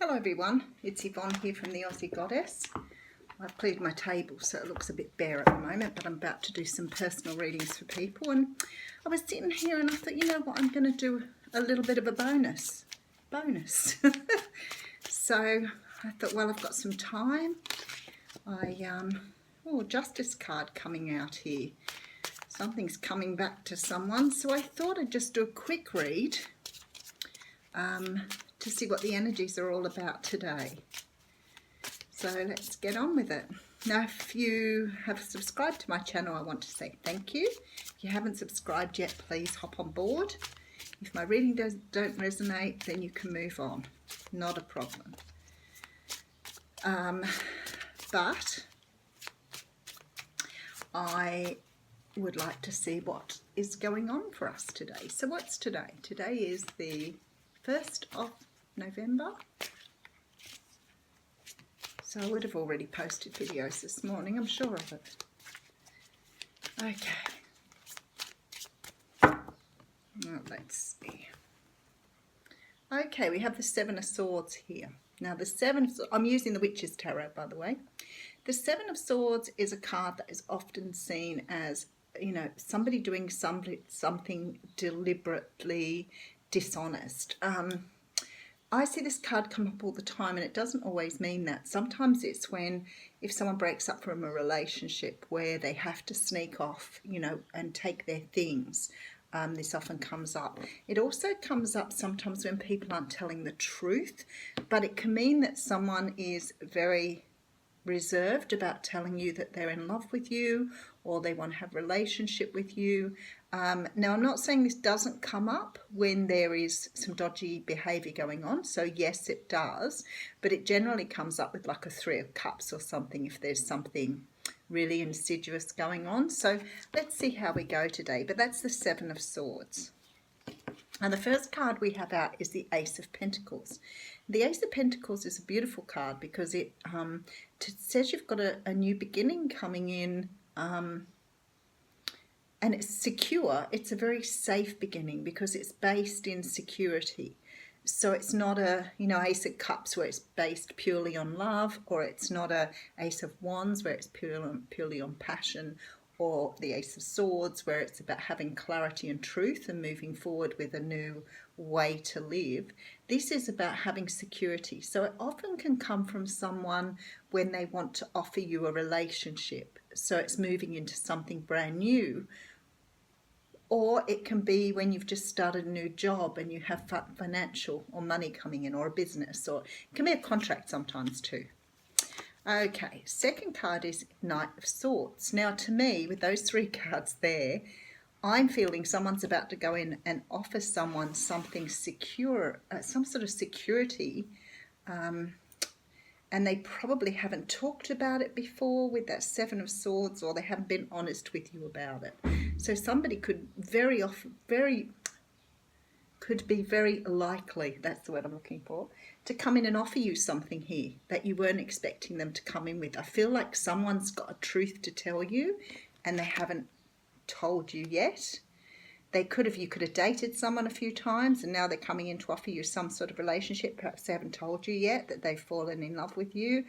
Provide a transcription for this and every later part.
Hello everyone, it's Yvonne here from the Aussie Goddess. I've cleared my table so it looks a bit bare at the moment, but I'm about to do some personal readings for people. And I was sitting here and I thought, you know what, I'm going to do a little bit of a bonus. So I thought, well, I've got some time. Justice card coming out here. Something's coming back to someone, so I thought I'd just do a quick read to see what the energies are all about today. So let's get on with it. Now, if you have subscribed to my channel, I want to say thank you. If you haven't subscribed yet, please hop on board. If my reading don't resonate, then you can move on. Not a problem. But I would like to see what is going on for us today. So what's today? Today is the 1st of November. So I would have already posted videos this morning, I'm sure of it. Okay. Well, let's see. Okay, we have the Seven of Swords here. Now the I'm using the Witch's Tarot, by the way. The Seven of Swords is a card that is often seen as, you know, somebody doing something deliberately dishonest. I see this card come up all the time, and it doesn't always mean that. Sometimes it's if someone breaks up from a relationship where they have to sneak off, you know, and take their things. This often comes up. It also comes up sometimes when people aren't telling the truth, but it can mean that someone is very reserved about telling you that they're in love with you or they want to have a relationship with you. Now, I'm not saying this doesn't come up when there is some dodgy behaviour going on. So yes, it does, but it generally comes up with like a Three of Cups or something if there's something really insidious going on. So let's see how we go today. But that's the Seven of Swords. And the first card we have out is the Ace of Pentacles. The Ace of Pentacles is a beautiful card because it says you've got a new beginning coming in, and it's secure. It's a very safe beginning because it's based in security. So it's not a, you know, Ace of Cups where it's based purely on love, or it's not a Ace of Wands where it's purely on passion, or the Ace of Swords where it's about having clarity and truth and moving forward with a new way to live. This is about having security. So it often can come from someone when they want to offer you a relationship. So it's moving into something brand new. Or it can be when you've just started a new job and you have financial or money coming in, or a business, or it can be a contract sometimes too. Okay, second card is Knight of Swords. Now to me, with those three cards there, I'm feeling someone's about to go in and offer someone something secure, some sort of security, and they probably haven't talked about it before with that Seven of Swords, or they haven't been honest with you about it. So somebody could could be very likely, that's the word I'm looking for, to come in and offer you something here that you weren't expecting them to come in with. I feel like someone's got a truth to tell you and they haven't told you yet. You could have dated someone a few times and now they're coming in to offer you some sort of relationship. Perhaps they haven't told you yet that they've fallen in love with you.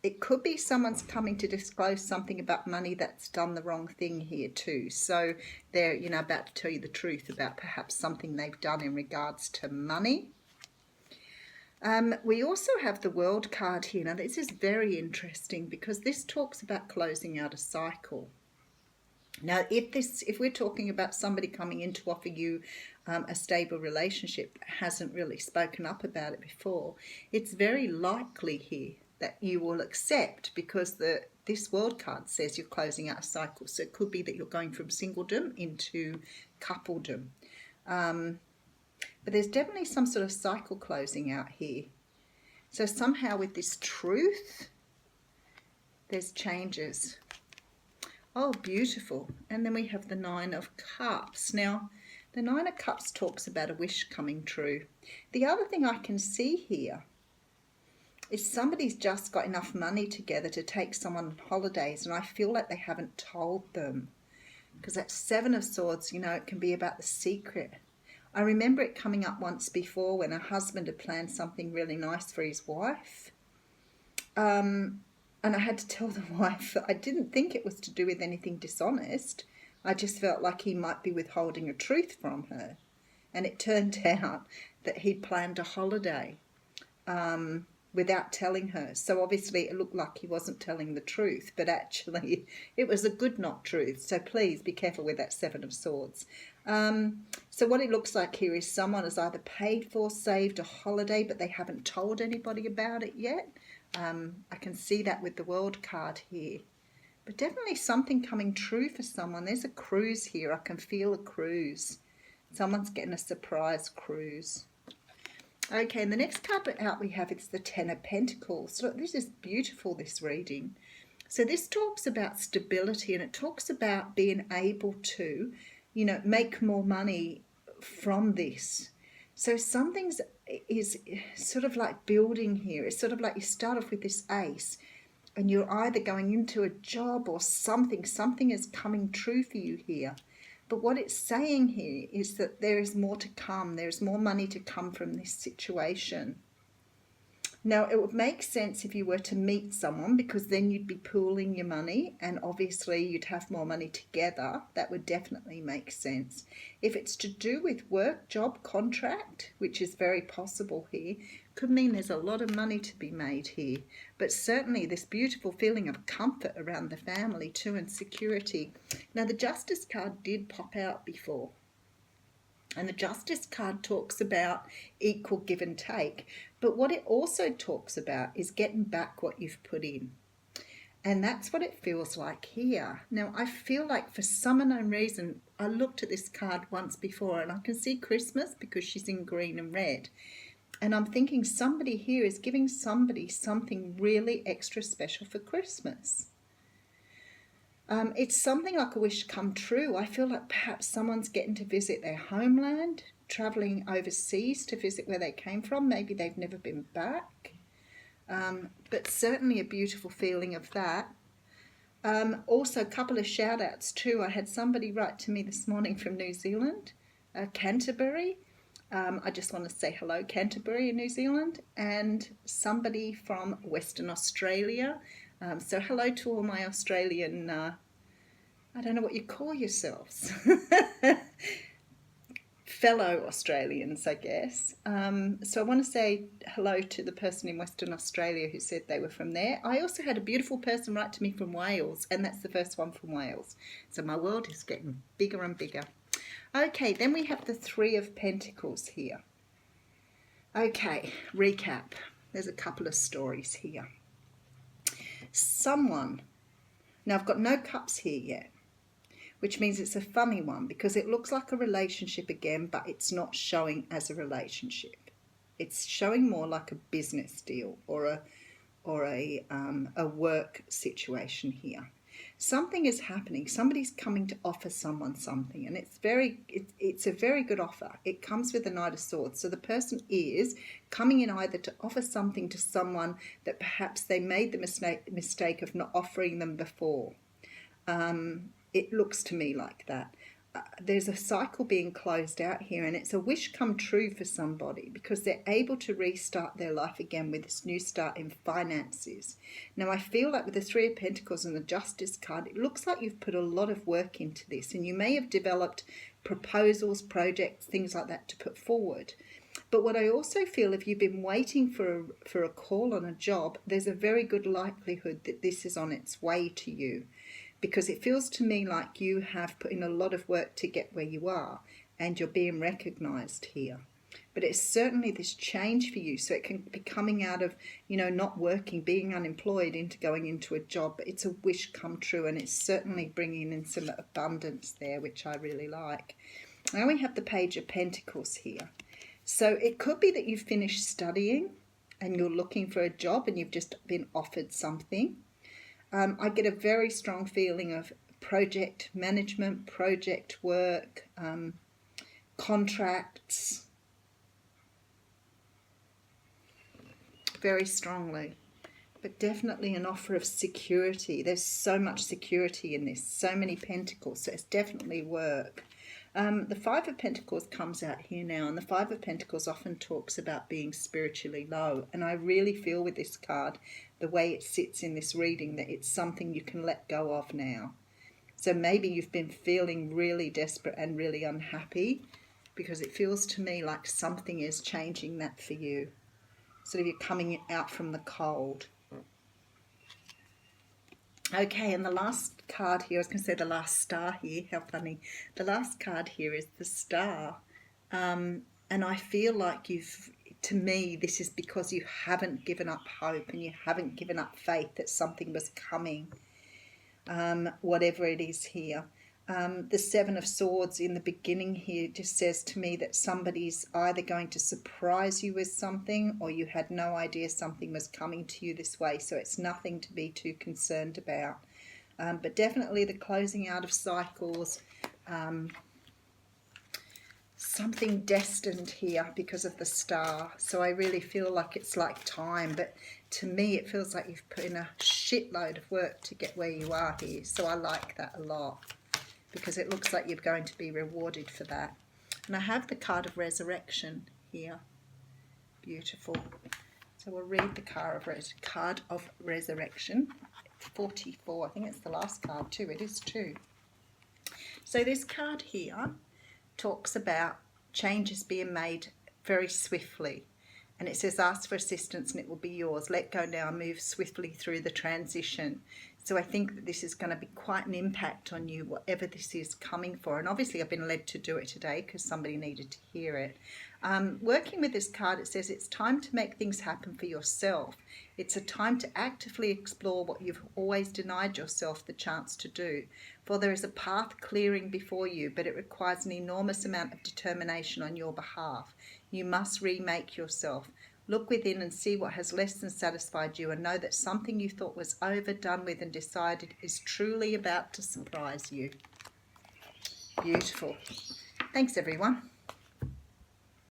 It could be someone's coming to disclose something about money that's done the wrong thing here too. So they're, you know, about to tell you the truth about perhaps something they've done in regards to money. We also have the World card here. Now this is very interesting because this talks about closing out a cycle. Now, if we're talking about somebody coming in to offer you a stable relationship that hasn't really spoken up about it before, it's very likely here that you will accept, because this World card says you're closing out a cycle. So it could be that you're going from singledom into coupledom. But there's definitely some sort of cycle closing out here. So somehow with this truth, there's changes. Oh, beautiful. And then we have the Nine of Cups. Now, the Nine of Cups talks about a wish coming true. The other thing I can see here is somebody's just got enough money together to take someone on holidays, and I feel like they haven't told them. Because that Seven of Swords, you know, it can be about the secret. I remember it coming up once before when a husband had planned something really nice for his wife. And I had to tell the wife that I didn't think it was to do with anything dishonest. I just felt like he might be withholding a truth from her. And it turned out that he'd planned a holiday without telling her. So obviously it looked like he wasn't telling the truth, but actually it was a good not truth. So please be careful with that Seven of Swords. So what it looks like here is someone has either paid for, saved a holiday, but they haven't told anybody about it yet. I can see that with the World card here. But definitely something coming true for someone. There's a cruise here. I can feel a cruise. Someone's getting a surprise cruise. Okay, and the next card out we have, it's the Ten of Pentacles. Look, this is beautiful, this reading. So this talks about stability, and it talks about being able to, you know, make more money from this. So something is sort of like building here. It's sort of like you start off with this ace, and you're either going into a job or something is coming true for you here. But what it's saying here is that there is more to come. There's more money to come from this situation. Now, it would make sense if you were to meet someone, because then you'd be pooling your money and obviously you'd have more money together. That would definitely make sense. If it's to do with work, job, contract, which is very possible here, could mean there's a lot of money to be made here. But certainly this beautiful feeling of comfort around the family too, and security. Now, the Justice card did pop out before. And the Justice card talks about equal give and take. But what it also talks about is getting back what you've put in. And that's what it feels like here. Now, I feel like for some unknown reason, I looked at this card once before and I can see Christmas because she's in green and red. And I'm thinking somebody here is giving somebody something really extra special for Christmas. It's something like a wish come true. I feel like perhaps someone's getting to visit their homeland, travelling overseas to visit where they came from. Maybe they've never been back. But certainly a beautiful feeling of that. Also, a couple of shout outs too. I had somebody write to me this morning from New Zealand, Canterbury. I just want to say hello, Canterbury in New Zealand, and somebody from Western Australia. So hello to all my Australian, I don't know what you call yourselves, fellow Australians, I guess. So I want to say hello to the person in Western Australia who said they were from there. I also had a beautiful person write to me from Wales, and that's the first one from Wales. So my world is getting bigger and bigger. Okay, then we have the Three of Pentacles here. Okay, recap. There's a couple of stories here. Someone, now I've got no cups here yet, which means it's a funny one because it looks like a relationship again, but it's not showing as a relationship. It's showing more like a business deal or a work situation here. Something is happening. Somebody's coming to offer someone something, and it's a very good offer. It comes with the Knight of Swords. So the person is coming in either to offer something to someone that perhaps they made the mistake of not offering them before. It looks to me like that. There's a cycle being closed out here, and it's a wish come true for somebody because they're able to restart their life again with this new start in finances. Now, I feel like with the Three of Pentacles and the Justice card, it looks like you've put a lot of work into this, and you may have developed proposals, projects, things like that to put forward. But what I also feel, if you've been waiting for a call on a job, there's a very good likelihood that this is on its way to you. Because it feels to me like you have put in a lot of work to get where you are and you're being recognised here. But it's certainly this change for you. So it can be coming out of, not working, being unemployed into going into a job. But it's a wish come true, and it's certainly bringing in some abundance there, which I really like. Now we have the Page of Pentacles here. So it could be that you've finished studying and you're looking for a job and you've just been offered something. I get a very strong feeling of project management, project work, contracts, very strongly, but definitely an offer of security. There's so much security in this, so many pentacles, so it's definitely work. The Five of Pentacles comes out here now, and the Five of Pentacles often talks about being spiritually low. And I really feel with this card, the way it sits in this reading, that it's something you can let go of now. So maybe you've been feeling really desperate and really unhappy, because it feels to me like something is changing that for you. Sort of you're coming out from the cold. Okay, and the last card here, I was going to say the last star here, how funny. The last card here is the Star. And I feel like to me, this is because you haven't given up hope and you haven't given up faith that something was coming, whatever it is here. The Seven of Swords in the beginning here just says to me that somebody's either going to surprise you with something, or you had no idea something was coming to you this way. So it's nothing to be too concerned about. But definitely the closing out of cycles, something destined here because of the Star. So I really feel like it's like time, but to me it feels like you've put in a shitload of work to get where you are here. So I like that a lot, because it looks like you're going to be rewarded for that. And I have the card of Resurrection here. Beautiful. So we'll read the card of Resurrection. 44. I think it's the last card too. It is too. So this card here talks about changes being made very swiftly. And it says, ask for assistance and it will be yours. Let go now and move swiftly through the transition. So I think that this is going to be quite an impact on you, whatever this is coming for. And obviously I've been led to do it today because somebody needed to hear it. Working with this card, it says it's time to make things happen for yourself. It's a time to actively explore what you've always denied yourself the chance to do. For there is a path clearing before you, but it requires an enormous amount of determination on your behalf. You must remake yourself. Look within and see what has less than satisfied you, and know that something you thought was over, done with and decided is truly about to surprise you. Beautiful. Thanks everyone.